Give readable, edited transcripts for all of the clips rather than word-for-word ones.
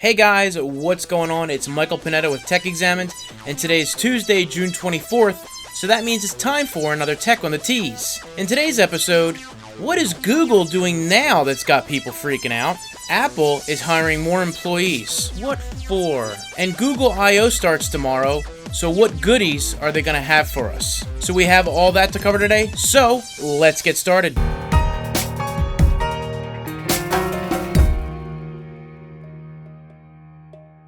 Hey guys, what's going on? It's Michael Panetta with Tech Examined, and today's Tuesday, June 24th, so that means it's time for another Tech on the Tees. In today's episode, what is Google doing now that's got people freaking out? Apple is hiring more employees. What for? And Google I/O starts tomorrow, so what goodies are they going to have for us? So we have all that to cover today, so let's get started.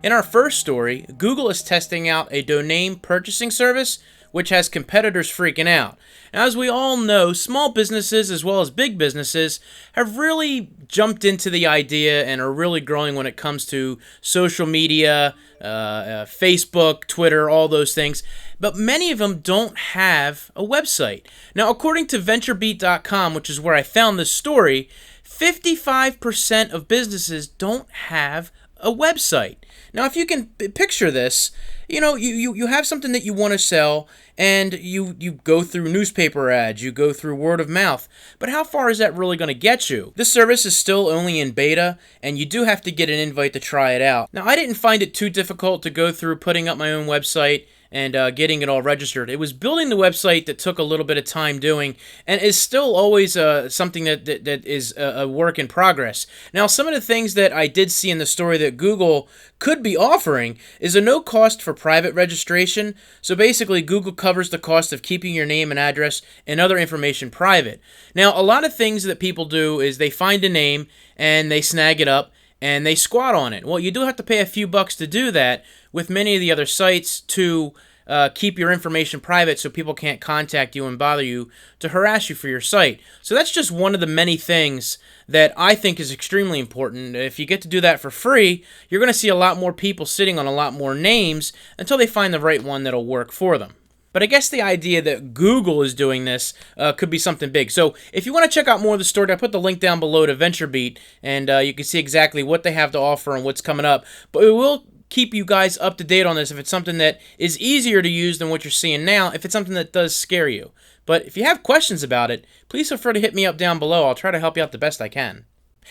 In our first story, Google is testing out a domain purchasing service which has competitors freaking out. Now, as we all know, small businesses as well as big businesses have really jumped into the idea and are really growing when it comes to social media, Facebook, Twitter, all those things. But many of them don't have a website. Now, according to VentureBeat.com, which is where I found this story, 55% of businesses don't have a website. Now, if you can picture this, you have something that you want to sell, and you go through newspaper ads, you go through word of mouth, but how far is that really going to get you? This service is still only in beta, and you do have to get an invite to try it out. Now, I didn't find it too difficult to go through putting up my own website and getting it all registered. It was building the website that took a little bit of time doing, and is still always something that is a work in progress. Now, some of the things that I did see in the story that Google could be offering is a no cost for private registration. So basically, Google covers the cost of keeping your name and address and other information private. Now, a lot of things that people do is they find a name and they snag it up and they squat on it. Well, you do have to pay a few bucks to do that with many of the other sites to keep your information private so people can't contact you and bother you to harass you for your site. So that's just one of the many things that I think is extremely important. If you get to do that for free, you're going to see a lot more people sitting on a lot more names until they find the right one that'll work for them. But I guess the idea that Google is doing this could be something big. So if you want to check out more of the story, I put the link down below to VentureBeat, and you can see exactly what they have to offer and what's coming up. But we will keep you guys up to date on this if it's something that is easier to use than what you're seeing now, if it's something that does scare you. But if you have questions about it, please feel free to hit me up down below. I'll try to help you out the best I can.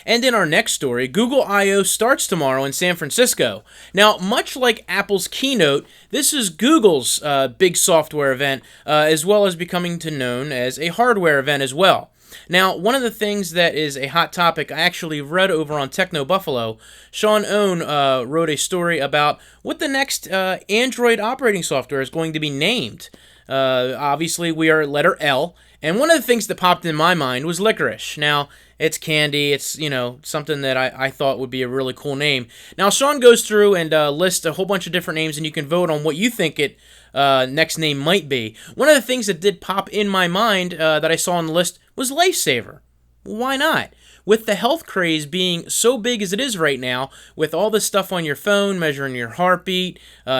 And in our next story, Google I/O starts tomorrow in San Francisco. Now, much like Apple's keynote, this is Google's big software event, as well as becoming known as a hardware event as well. Now, one of the things that is a hot topic, I actually read over on Techno Buffalo, Sean Owen wrote a story about what the next Android operating software is going to be named. Obviously, we are letter L, and one of the things that popped in my mind was licorice. Now, it's candy, it's, something that I thought would be a really cool name. Now, Sean goes through and lists a whole bunch of different names, and you can vote on what you think it next name might be. One of the things that did pop in my mind that I saw on the list was Lifesaver. Why not? With the health craze being so big as it is right now, with all this stuff on your phone, measuring your heartbeat,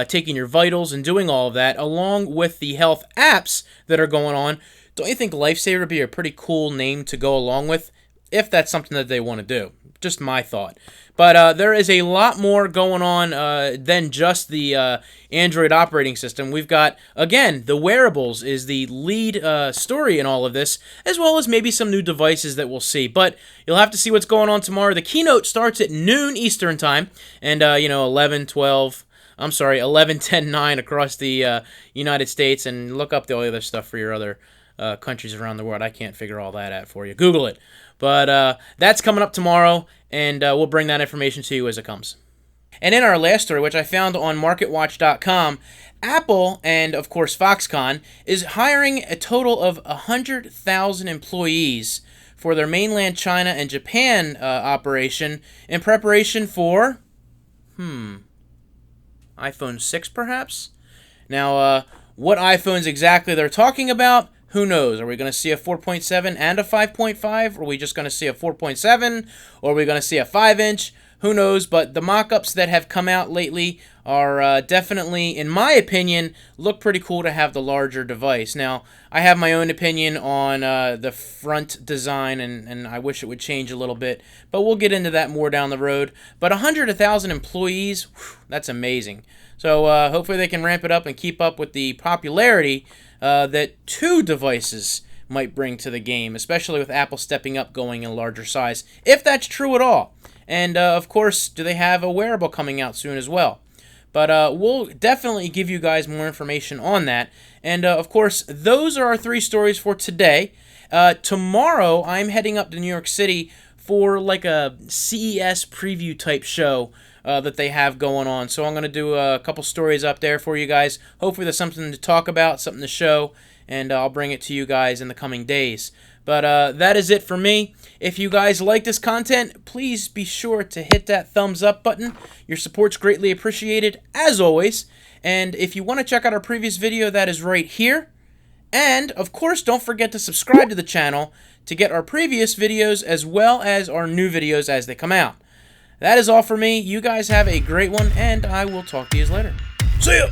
taking your vitals, and doing all of that, along with the health apps that are going on, don't you think Lifesaver would be a pretty cool name to go along with, if that's something that they want to do? Just my thought. But there is a lot more going on than just the Android operating system. We've got, again, the wearables is the lead story in all of this, as well as maybe some new devices that we'll see. But you'll have to see what's going on tomorrow. The keynote starts at noon Eastern time, and 11, 10, 9 across the United States, and look up the other stuff for your other countries around the world. I can't figure all that out for you. Google it. But that's coming up tomorrow, and we'll bring that information to you as it comes. And in our last story, which I found on MarketWatch.com, Apple and, of course, Foxconn is hiring a total of 100,000 employees for their mainland China and Japan operation in preparation for, iPhone 6 perhaps? Now, what iPhones exactly they're talking about, who knows? Are we going to see a 4.7 and a 5.5? Or are we just going to see a 4.7? Or are we going to see a 5-inch? Who knows? But the mock-ups that have come out lately are definitely, in my opinion, look pretty cool to have the larger device. Now, I have my own opinion on the front design, and I wish it would change a little bit. But we'll get into that more down the road. But 100,000 employees, whew, that's amazing. So hopefully they can ramp it up and keep up with the popularity that two devices might bring to the game, especially with Apple stepping up, going in larger size, if that's true at all. And, of course, do they have a wearable coming out soon as well? But we'll definitely give you guys more information on that. And, of course, those are our 3 stories for today. Tomorrow, I'm heading up to New York City for like a CES preview type show that they have going on. So I'm going to do a couple stories up there for you guys. Hopefully there's something to talk about, something to show, and I'll bring it to you guys in the coming days. But that is it for me. If you guys like this content, please be sure to hit that thumbs up button. Your support's greatly appreciated, as always. And if you want to check out our previous video, that is right here. And, of course, don't forget to subscribe to the channel to get our previous videos as well as our new videos as they come out. That is all for me. You guys have a great one, and I will talk to you later. See ya!